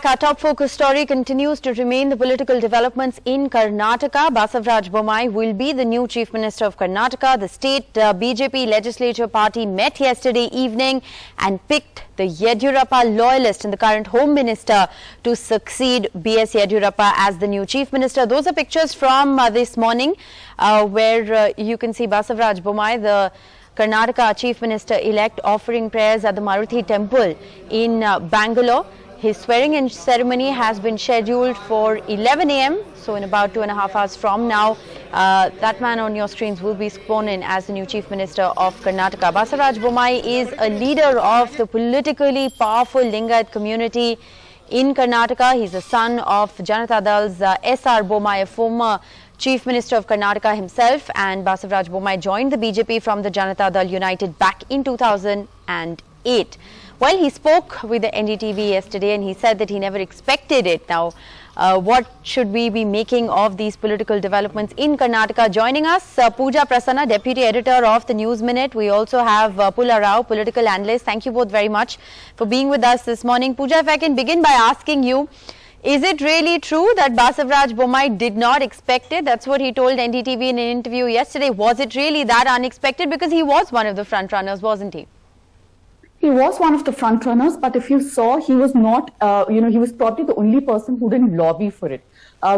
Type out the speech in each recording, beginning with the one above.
back. Our top focus story continues to remain the political developments in Karnataka. Basavaraj Bommai will be the new Chief Minister of Karnataka. The state BJP legislature party met yesterday evening and picked the Yediyurappa loyalist and the current Home Minister to succeed B.S. Yediyurappa as the new Chief Minister. Those are pictures from this morning where you can see Basavaraj Bommai, the Karnataka Chief Minister-elect, offering prayers at the Maruthi Temple in Bangalore. His swearing-in ceremony has been scheduled for 11 a.m. So in about 2.5 hours from now, that man on your screens will be sworn in as the new Chief Minister of Karnataka. Basavaraj Bommai is a leader of the politically powerful Lingayat community in Karnataka. He's the son of Janata Dal's S.R. Bommai, a former Chief Minister of Karnataka himself, and Basavaraj Bommai joined the BJP from the Janata Dal United back in 2008. Well, he spoke with the NDTV yesterday and he said that he never expected it. Now, what should we be making of these political developments in Karnataka? Joining us, Pooja Prasanna, Deputy Editor of the News Minute. We also have Pula Rao, political analyst. Thank you both very much for being with us this morning. Pooja, if I can begin by asking you, is it really true that Basavaraj Bommai did not expect it? That's what he told NDTV in an interview yesterday. Was it really that unexpected? Because he was one of the front runners, wasn't he? He was one of the front runners, but if you saw, he was not, he was probably the only person who didn't lobby for it.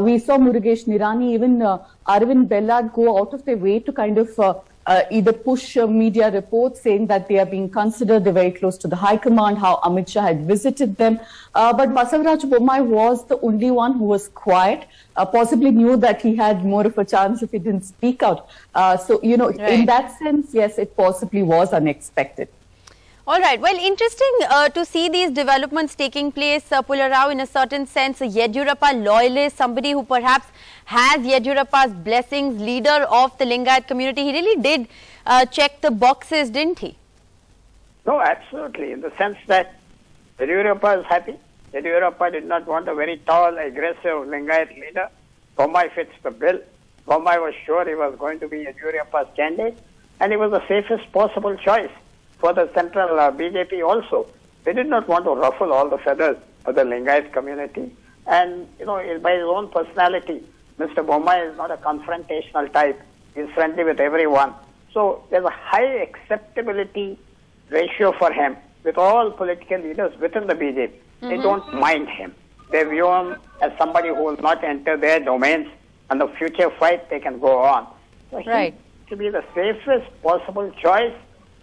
We saw Murugesh Nirani, even Arvind Bellad go out of their way to kind of either push media reports saying that they are being considered, they're very close to the High Command, how Amit Shah had visited them. But Basavaraj Bommai was the only one who was quiet, possibly knew that he had more of a chance if he didn't speak out. So, right. In that sense, yes, it possibly was unexpected. All right. Well, interesting to see these developments taking place, Pula Rao, in a certain sense, a Yediyurappa loyalist, somebody who perhaps has Yediyurappa's blessings, leader of the Lingayat community. He really did check the boxes, didn't he? No, absolutely. In the sense that Yediyurappa is happy. Yediyurappa did not want a very tall, aggressive Lingayat leader. Bommai fits the bill. Bommai was sure he was going to be Yediyurappa's candidate, and he was the safest possible choice for the central BJP also. They did not want to ruffle all the feathers of the Lingayat community. And, by his own personality, Mr. Bommai is not a confrontational type. He's friendly with everyone. So there's a high acceptability ratio for him with all political leaders within the BJP. They don't mind him. They view him as somebody who will not enter their domains, and the future fight they can go on. So he to be the safest possible choice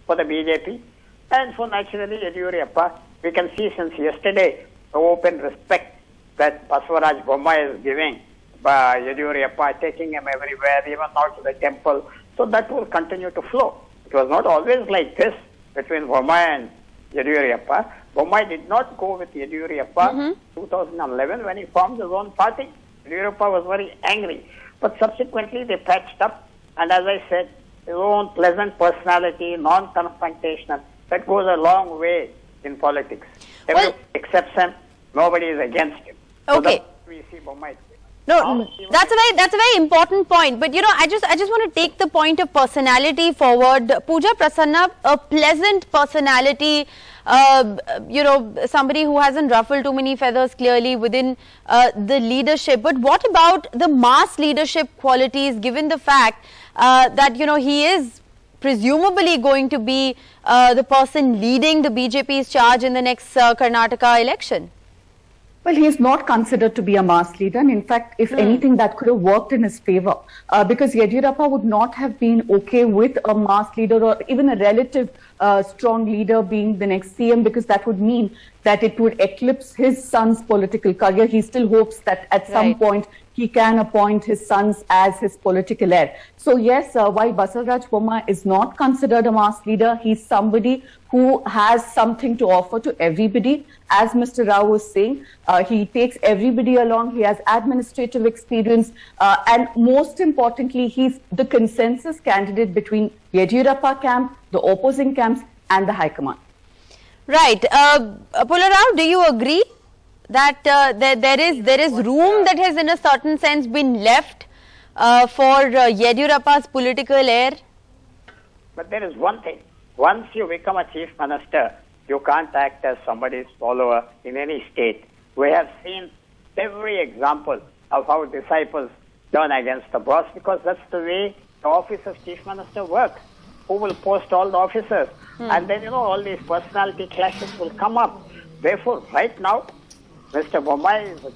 for the BJP, and for naturally Yediyurappa. We can see since yesterday the open respect that Basavaraj Bommai is giving by Yediyurappa, taking him everywhere, even out to the temple. So that will continue to flow. It was not always like this between Bommai and Yediyurappa. Bommai did not go with Yediyurappa in 2011 when he formed his own party. Yediyurappa was very angry. But subsequently they patched up, and as I said, his own pleasant personality, non-confrontational, that goes a long way in politics. Everybody accepts him, nobody is against him. Okay. So we see Bommai. No, that's a very important point. But I just want to take the point of personality forward. Pooja Prasanna, a pleasant personality, somebody who hasn't ruffled too many feathers clearly within the leadership. But what about the mass leadership qualities, given the fact that he is presumably going to be the person leading the BJP's charge in the next Karnataka election? Well, he is not considered to be a mass leader. And in fact, if anything, that could have worked in his favor, because Yediyurappa would not have been okay with a mass leader or even a relative strong leader being the next CM, because that would mean that it would eclipse his son's political career. He still hopes that at some point he can appoint his sons as his political heir. So yes, while Basavaraj Bommai is not considered a mass leader, he's somebody who has something to offer to everybody. As Mr. Rao was saying, he takes everybody along. He has administrative experience. And most importantly, he's the consensus candidate between Yediyurappa camp, the opposing camps, and the High Command. Right. Pula Rao, do you agree that there is room that has in a certain sense been left for Yediyurappa's political heir? But there is one thing. Once you become a chief minister, you can't act as somebody's follower in any state. We have seen every example of how disciples turn against the boss, because that's the way the office of chief minister works. Who will post all the officers? And then, all these personality clashes will come up. Therefore, right now, Mr. Bommai is the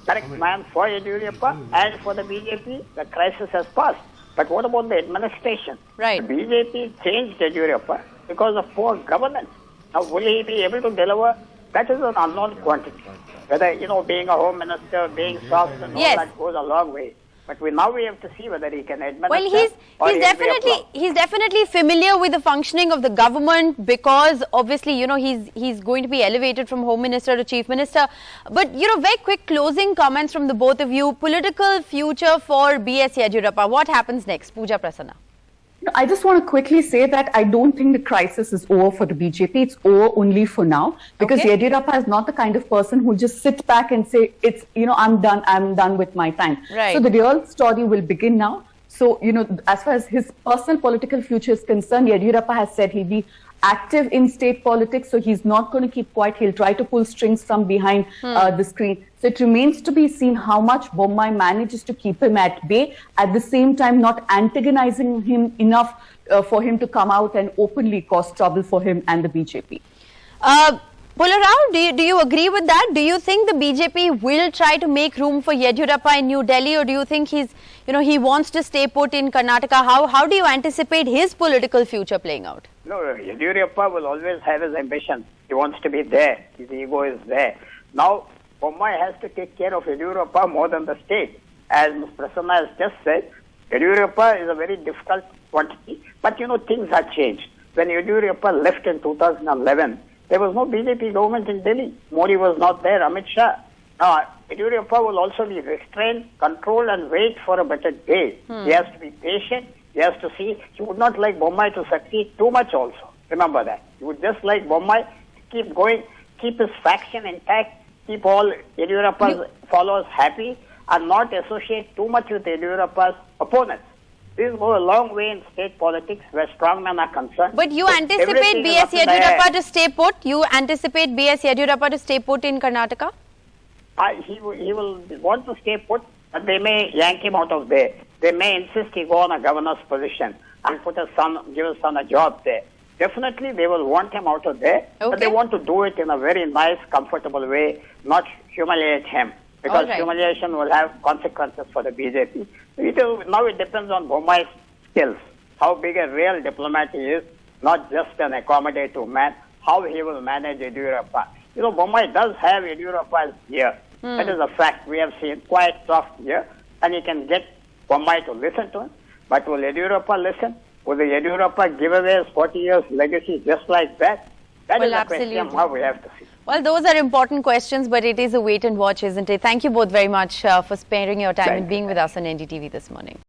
correct man for Yediyurappa and for the BJP. The crisis has passed. But what about the administration? Right. The BJP changed Yediyurappa because of poor governance. Now, will he be able to deliver? That is an unknown quantity. Whether, being a home minister, being soft and all that goes a long way. But now we have to see whether he can administer. Well, he's definitely familiar with the functioning of the government, because obviously, he's going to be elevated from Home Minister to Chief Minister. But, very quick closing comments from the both of you. Political future for B.S. Yediyurappa. What happens next? Pooja Prasanna. I just want to quickly say that I don't think the crisis is over for the BJP. It's over only for now, because Yediyurappa is not the kind of person who just sits back and say, I'm done with my time. Right. So the real story will begin now. So, as far as his personal political future is concerned, Yediyurappa has said he'll be active in state politics, so he's not going to keep quiet. He'll try to pull strings from behind the screen. So it remains to be seen how much Bommai manages to keep him at bay, at the same time not antagonizing him enough for him to come out and openly cause trouble for him and the BJP. Pulla Rao, do you agree with that? Do you think the BJP will try to make room for Yediyurappa in New Delhi, or do you think he wants to stay put in Karnataka? How do you anticipate his political future playing out? No, Yediyurappa will always have his ambition. He wants to be there. His ego is there. Now, Bommai has to take care of Yediyurappa more than the state. As Ms. Prasanna has just said, Yediyurappa is a very difficult quantity. But, things have changed. When Yediyurappa left in 2011, there was no BJP government in Delhi. Modi was not there, Amit Shah. Now, Yediyurappa will also be restrained, controlled, and wait for a better day. He has to be patient. He has to see. He would not like Bommai to succeed too much also. Remember that. He would just like Bommai to keep going, keep his faction intact, keep all Yediyurappa's followers happy, and not associate too much with Yediyurappa's opponents. This goes a long way in state politics where strongmen are concerned. But you anticipate B.S. Yediyurappa to stay put? You anticipate B.S. Yediyurappa to stay put in Karnataka? He will want to stay put, but they may yank him out of there. They may insist he go on a governor's position and give his son a job there. Definitely they will want him out of there, but they want to do it in a very nice, comfortable way, not humiliate him. Because humiliation will have consequences for the BJP. Now it depends on Bommai's skills, how big a real diplomat he is, not just an accommodative man, how he will manage Yediyurappa. Bommai does have Yediyurappa's ear. That is a fact. We have seen quite soft ear, and he can get Bommai to listen to him. But will Yediyurappa listen? Will the Yediyurappa give away his 40 years legacy just like that? That is a question how we have to see. Well, those are important questions, but it is a wait and watch, isn't it? Thank you both very much for sparing your time and being with us on NDTV this morning.